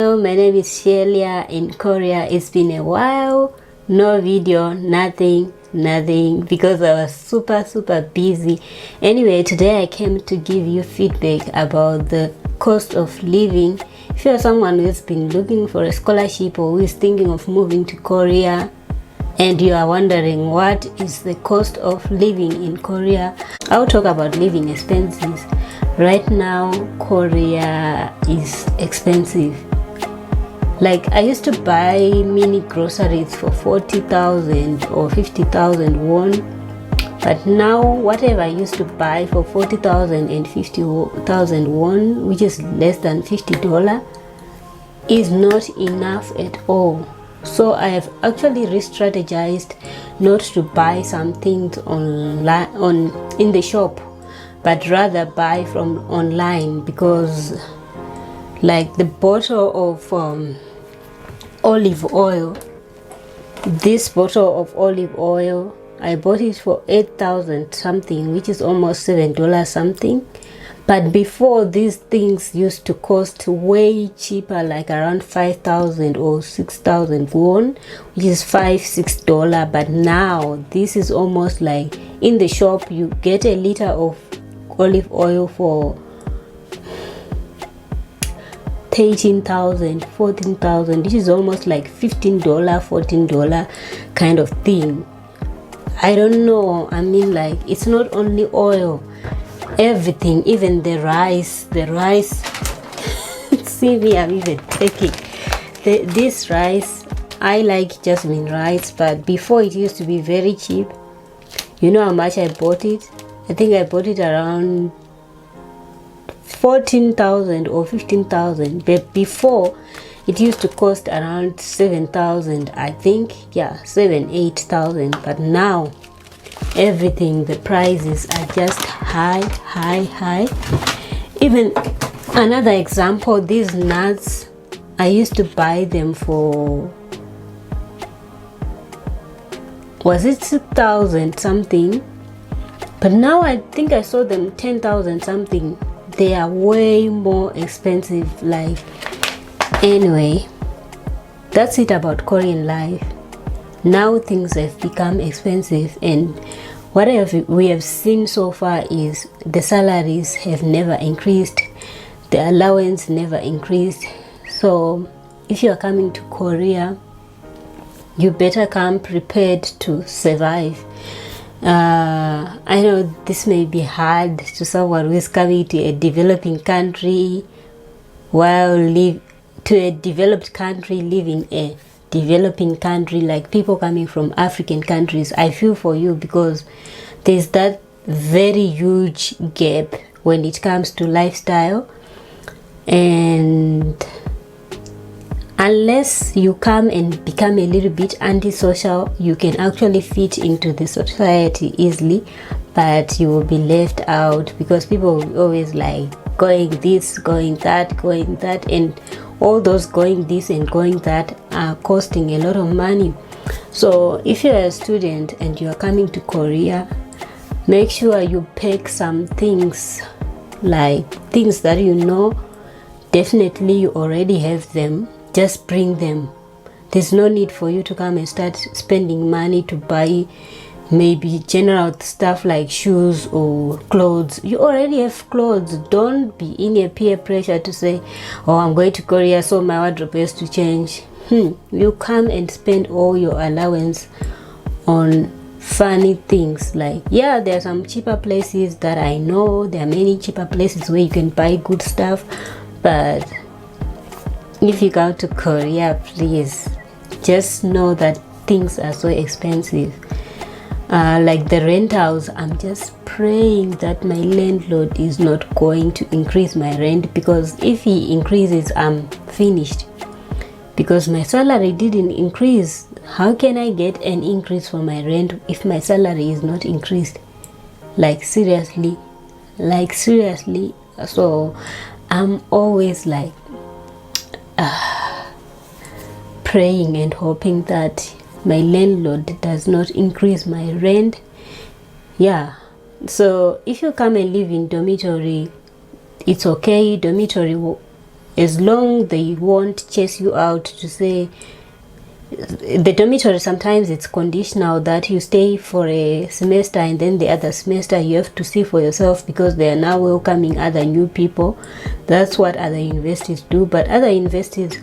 Hello, my name is Shiyelia in Korea. It's been a while, no video, nothing because I was super busy. Anyway, today I came to give you feedback about the cost of living. If you're someone who's been looking for a scholarship or who is thinking of moving to Korea and you are wondering what is the cost of living in Korea, I'll talk about living expenses. Right now, Korea is expensive. Like, I used to buy mini groceries for 40,000 or 50,000 won, but now whatever I used to buy for 40,000 and 50,000 won, which is less than $50, is not enough at all. So I have actually re-strategized not to buy some things in the shop, but rather buy from online, because like the bottle of olive oil, this bottle of olive oil, I bought it for 8,000 something, which is almost $7 something. But before, these things used to cost way cheaper, like around 5,000 or 6,000 won, which is $5-6. But now this is almost like, in the shop you get a liter of olive oil for 13,000, 14,000, which is almost like $15, $14 kind of thing. I don't know, I mean, like, it's not only oil, everything, even the rice see me, I'm even taking this rice. I like jasmine rice, but before it used to be very cheap. You know how much I bought it? I think I bought it around 14,000 or 15,000, but before it used to cost around 7,000, I think. Yeah, 7,000-8,000. But now everything, the prices are just high. Even another example, these nuts, I used to buy them for, was it 6,000 something, but now I think I saw them 10,000 something. They are way more expensive. Like, anyway, that's it about Korean life. Now things have become expensive, and what we have seen so far is the salaries have never increased, the allowance never increased. So if you are coming to Korea, you better come prepared to survive. I know this may be hard to someone who is coming to a developing country living a developing country, like people coming from African countries. I feel for you, because there's that very huge gap when it comes to lifestyle, and unless you come and become a little bit antisocial, you can actually fit into the society easily, but you will be left out, because people will always like going this, going that, and all those going this and going that are costing a lot of money. So if you're a student and you're coming to Korea, make sure you pack some things, like things that you know definitely you already have them. Just bring them. There's no need for you to come and start spending money to buy maybe general stuff like shoes or clothes. You already have clothes. Don't be in a peer pressure to say, oh, I'm going to Korea, so my wardrobe has to change. You come and spend all your allowance on funny things. Like, yeah, there are some cheaper places that I know. There are many cheaper places where you can buy good stuff, but if you go to Korea, please just know that things are so expensive. Like the rent house, I'm just praying that my landlord is not going to increase my rent, because if he increases, I'm finished, because my salary didn't increase. How can I get an increase for my rent if my salary is not increased? Like, seriously. So I'm always like praying and hoping that my landlord does not increase my rent. Yeah, so if you come and live in dormitory, it's okay. Dormitory as long they won't chase you out to say, the dormitory sometimes it's conditional that you stay for a semester and then the other semester you have to see for yourself because they are now welcoming other new people. That's what other universities do. But other universities,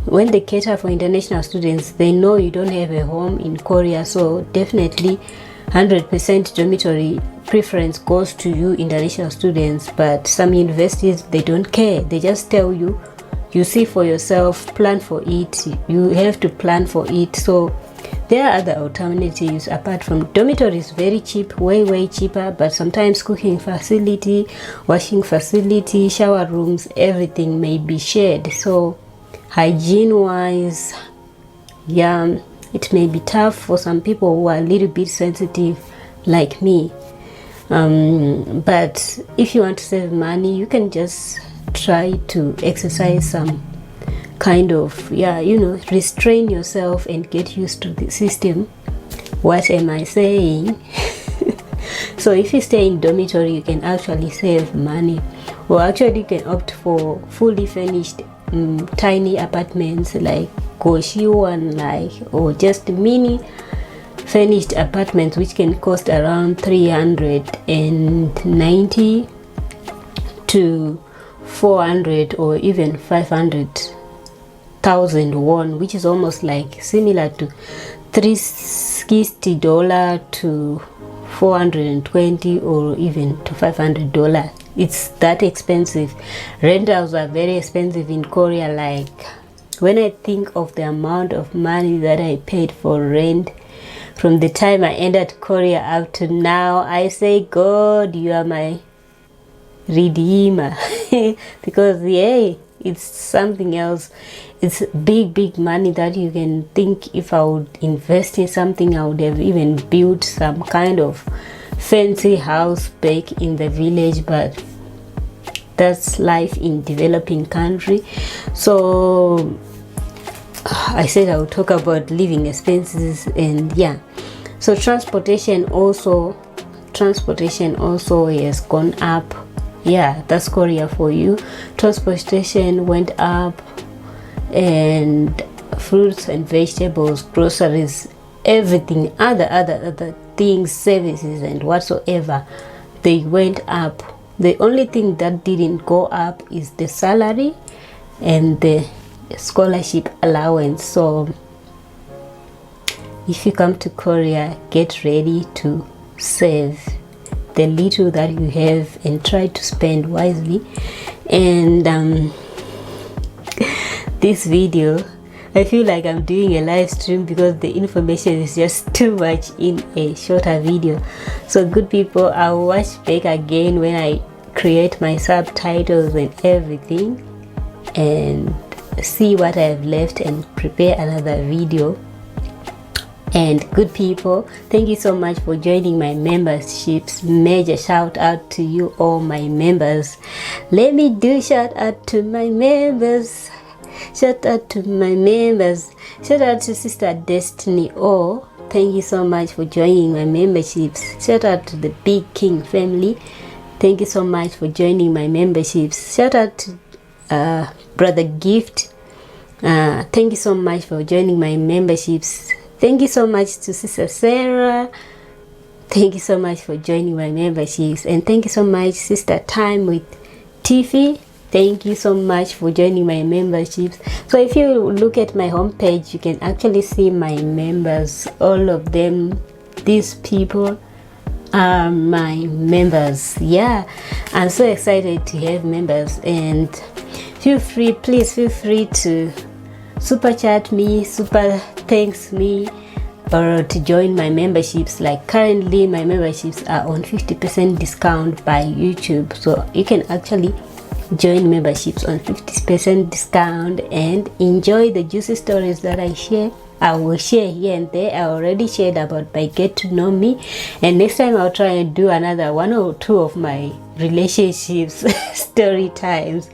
when they cater for international students, they know you don't have a home in Korea, so definitely 100% dormitory preference goes to you international students. But some universities, they don't care. They just tell you, you see for yourself, plan for it. You have to plan for it. So there are other alternatives apart from dormitory. Is very cheap, way cheaper, but sometimes cooking facility, washing facility, shower rooms, everything may be shared. So hygiene wise, yeah, it may be tough for some people who are a little bit sensitive like me. But if you want to save money, you can just try to exercise some kind of, restrain yourself and get used to the system. What am I saying? So if you stay in dormitory, you can actually save money, or actually you can opt for fully furnished tiny apartments like Goshiwan, or just mini furnished apartments, which can cost around 390 to 400 or even 500,000 won, which is almost like similar to $360 to 420 or even to $500. It's that expensive. Rentals are very expensive in Korea. Like, when I think of the amount of money that I paid for rent from the time I entered Korea up to now, I say, God, you are my redeemer. Because it's something else. It's big money that you can think, if I would invest in something, I would have even built some kind of fancy house back in the village. But that's life in developing country. So I said I would talk about living expenses, and so transportation also has gone up. That's Korea for you. Transportation went up, and fruits and vegetables, groceries, everything, other things, services and whatsoever, they went up. The only thing that didn't go up is the salary and the scholarship allowance. So if you come to Korea, get ready to save the little that you have and try to spend wisely. And this video, I feel like I'm doing a live stream because the information is just too much in a shorter video. So good people, I'll watch back again when I create my subtitles and everything, and see what I have left and prepare another video. And good people, thank you so much for joining my memberships. Major shout out to you, all my members. Let me do shout out to my members. Shout out to my members. Shout out to Sister Destiny. Oh, thank you so much for joining my memberships. Shout out to the Big King family. Thank you so much for joining my memberships. Shout out to Brother Gift. Thank you so much for joining my memberships. Thank you so much to Sister Sarah. Thank you so much for joining my memberships. And thank you so much, Sister Time with Tiffy. Thank you so much for joining my memberships. So if you look at my homepage, you can actually see my members. All of them, these people are my members. I'm so excited to have members. And please feel free to super chat me, super thanks me, or to join my memberships. Like currently my memberships are on 50% discount by YouTube, so you can actually join memberships on 50% discount and enjoy the juicy stories that I share. I will share here and there. I already shared about my get to know me, and next time I'll try and do another 1 or 2 of my relationships story times,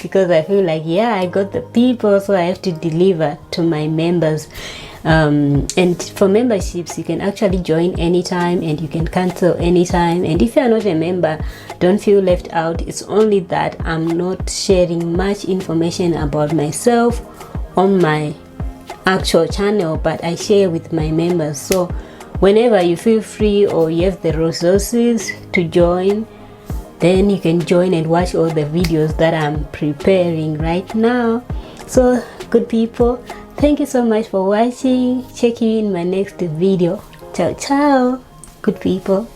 because I feel like I got the people, so I have to deliver to my members. And for memberships, you can actually join anytime and you can cancel anytime. And if you are not a member, Don't feel left out. It's only that I'm not sharing much information about myself on my actual channel, but I share with my members. So whenever you feel free or you have the resources to join, then you can join and watch all the videos that I'm preparing right now. So good people, thank you so much for watching. Check you in my next video. Ciao ciao, good people.